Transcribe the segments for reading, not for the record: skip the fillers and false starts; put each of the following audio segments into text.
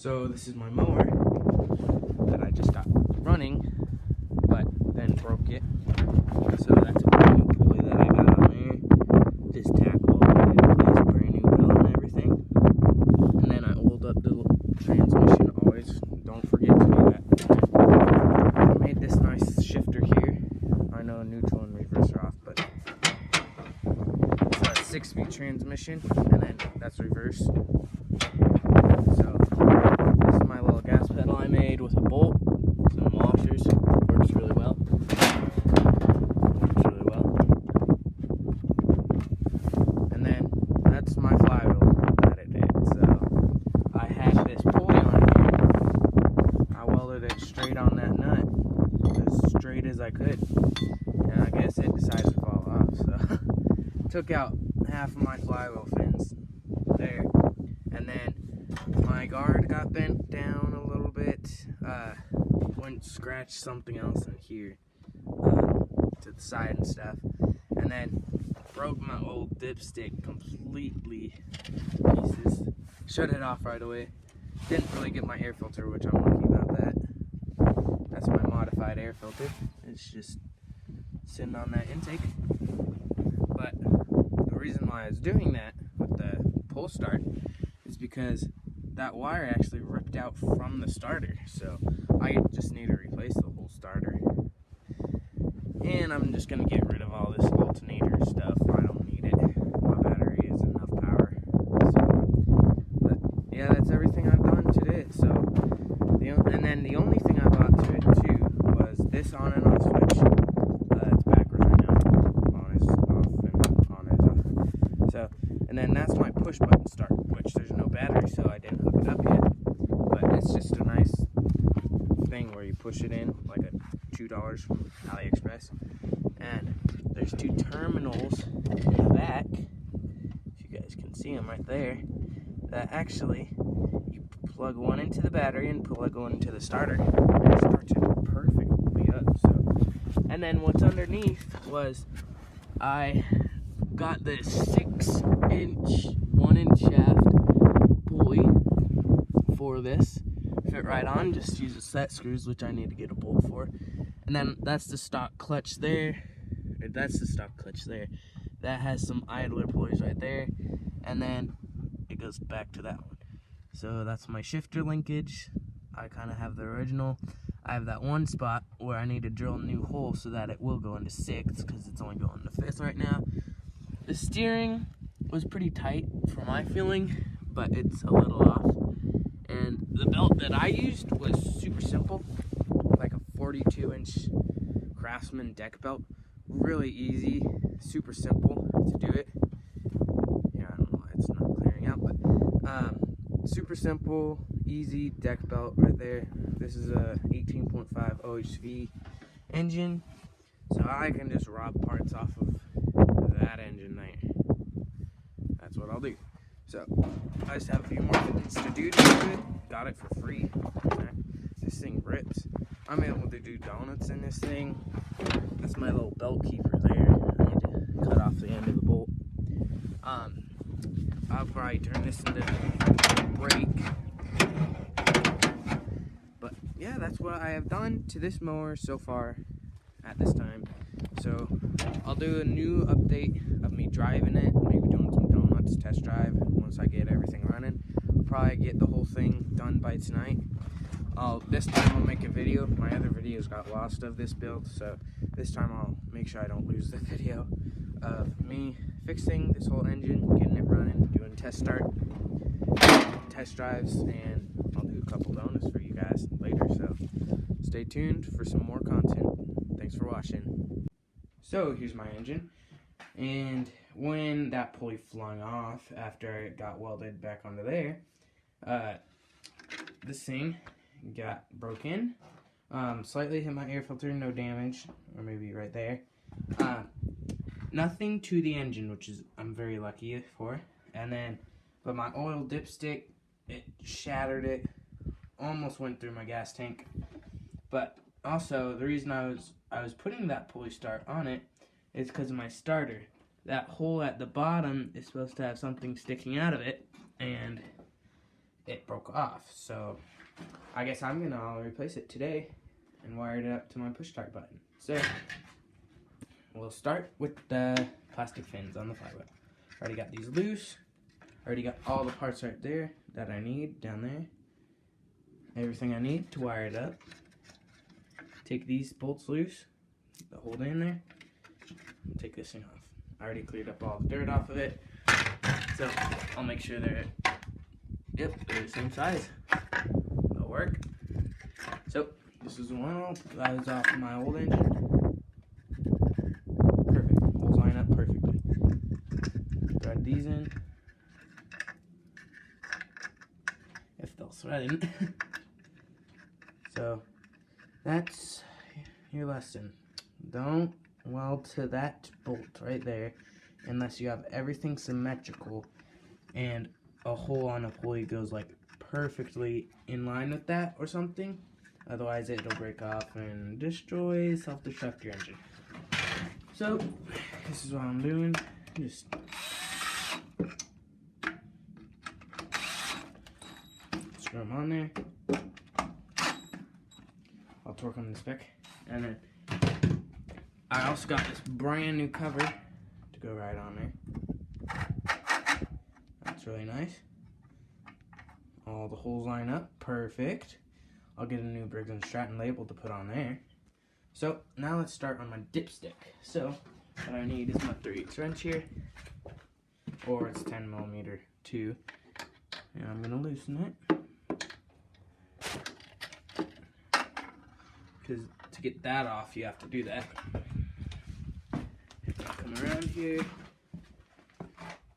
So this is my mower that I just got running, but then broke it. So that's a brand new pulley that I got on there. Just tack welded it in place, brand new belt and everything. And then I oiled up the transmission always. Don't forget to do that. I made this nice shifter here. I know neutral and reverse are off, but it's a 6-speed transmission, and then that's reverse. So this is my little gas pedal I made with a bolt, some washers. Works really well. And then that's my flywheel that it did. So I had this pulley on here. I welded it straight on that nut, as straight as I could. And I guess it decided to fall off. So took out half of my flywheel fins there. And then my guard got bent down a little bit. Went scratch something else in here to the side and stuff. And then broke my old dipstick completely to pieces. Shut it off right away. Didn't really get my air filter, which I'm lucky about that. That's my modified air filter. It's just sitting on that intake. But the reason why I was doing that with the pull start is because that wire actually ripped out from the starter, so I just need to replace the whole starter. And I'm just gonna get rid of all this alternator stuff. I don't need it. My battery is enough power. So, but yeah, that's everything I've done to it. So, and then the only thing I bought to it too was this on and off switch. It's backwards right now. On is off and on is off. So, and then that's my push button start, which there's no battery, so I didn't hook it up yet. But it's just a nice thing where you push it in, like a $2 from AliExpress. And there's 2 terminals in the back, if you guys can see them right there, that actually you plug one into the battery and plug one into the starter. It starts it perfectly up. So, and then what's underneath was I got this 6-inch, 1-inch shaft pulley for this. Fit right on, just use the set screws, which I need to get a bolt for. And then that's the stock clutch there. That's the stock clutch there. That has some idler pulleys right there. And then it goes back to that one. So that's my shifter linkage. I kind of have the original. I have that one spot where I need to drill a new hole so that it will go into 6th, because it's only going to 5th right now. The steering was pretty tight for my feeling, but it's a little off. And the belt that I used was super simple, like a 42-inch Craftsman deck belt. Really easy, super simple to do it. Yeah, I don't know why it's not clearing out, but super simple, easy deck belt right there. This is a 18.5 OHV engine, so I can just rob parts off of that engine there. That's what I'll do. So I just have a few more things to do to it. Got it for free. This thing rips. I'm able to do donuts in this thing. That's my little belt keeper there. I need to cut off the end of the bolt. I'll probably turn this into a brake. But yeah, that's what I have done to this mower so far at this time. So I'll do a new update of me driving it, maybe doing some donuts test drive once I get everything running. I'll probably get the whole thing done by tonight. This time I'll make a video. My other videos got lost of this build, so this time I'll make sure I don't lose the video of me fixing this whole engine, getting it running, doing test drives, and I'll do a couple donuts for you guys later, so stay tuned for some more content. Thanks for watching. So here's my engine, and when that pulley flung off after it got welded back onto there, this thing got broken. Slightly hit my air filter, no damage, or maybe right there. Nothing to the engine, which is I'm very lucky for. And then, but my oil dipstick, it shattered it, almost went through my gas tank. But also, the reason I was putting that pulley start on it is because of my starter. That hole at the bottom is supposed to have something sticking out of it, and it broke off. So I guess I'm gonna replace it today and wire it up to my push start button. So we'll start with the plastic fins on the flywheel. Already got these loose. Already got all the parts right there that I need down there. Everything I need to wire it up. Take these bolts loose, the hold in there. Take this thing off. I already cleared up all the dirt off of it. So I'll make sure they're the same size. That'll work. So this is the one that was off my old engine. Perfect. Holes line up perfectly. Thread these in. If they'll thread in. So that's your lesson. Don't weld to that bolt right there unless you have everything symmetrical and a hole on a pulley goes like perfectly in line with that or something. Otherwise it'll break off and destroy, self-destruct your engine. So this is what I'm doing. Just screw them on there. I'll torque them to spec. And then I also got this brand new cover to go right on there. That's really nice. All the holes line up perfect. I'll get a new Briggs & Stratton label to put on there. So now let's start on my dipstick. So what I need is my 3/8 wrench here, or it's 10mm too, and I'm gonna loosen it because to get that off you have to do that. Come around here,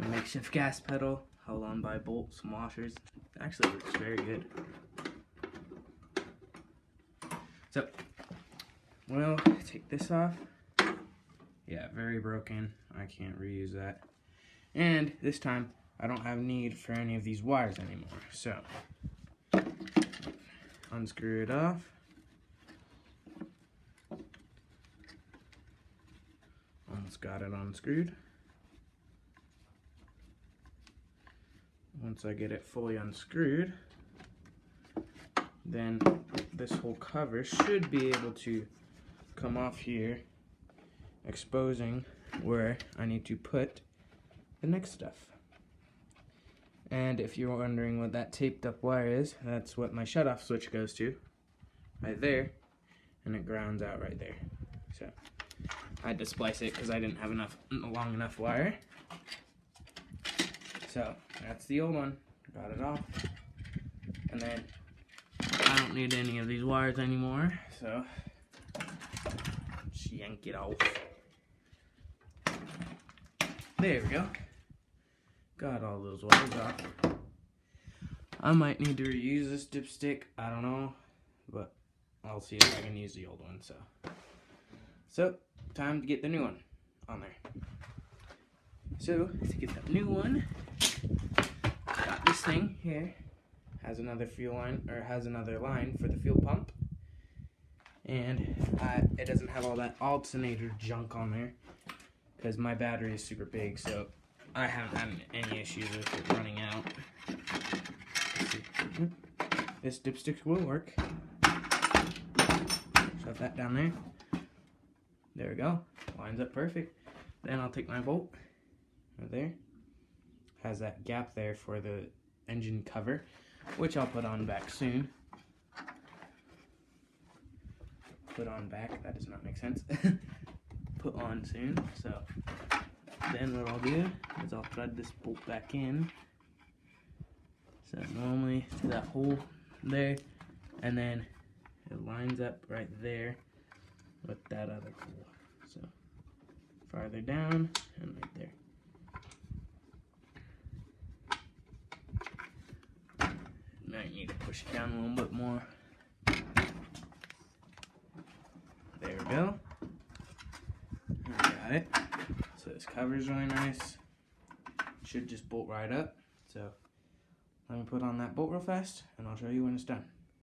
a makeshift gas pedal held on by bolts and washers. It actually looks very good. So we'll take this off. Yeah, very broken. I can't reuse that. And this time I don't have need for any of these wires anymore. So unscrew it off. Almost got it unscrewed. Once I get it fully unscrewed, then this whole cover should be able to come off here, exposing where I need to put the next stuff. And if you're wondering what that taped up wire is, that's what my shutoff switch goes to, right there, and it grounds out right there. So I had to splice it because I didn't have long enough wire. So that's the old one. Got it off. And then I don't need any of these wires anymore, so just yank it off. There we go. Got all those wires off. I might need to reuse this dipstick. I don't know, but I'll see if I can use the old one. So time to get the new one on there. So to get the new one, got this thing here. Has another fuel line, or has another line for the fuel pump, and it doesn't have all that alternator junk on there because my battery is super big, so I haven't had any issues with it running out. Let's see. This dipstick will work. Shove that down there. There we go. Lines up perfect. Then I'll take my bolt right there. Has that gap there for the engine cover, which I'll put on back soon. Put on back, that does not make sense. Put on soon. So then what I'll do is I'll thread this bolt back in. So normally to that hole there, and then it lines up right there with that other hole. So farther down and right there. Might need to push it down a little bit more. There we go. Got it. So this cover is really nice. Should just bolt right up. So let me put on that bolt real fast and I'll show you when it's done.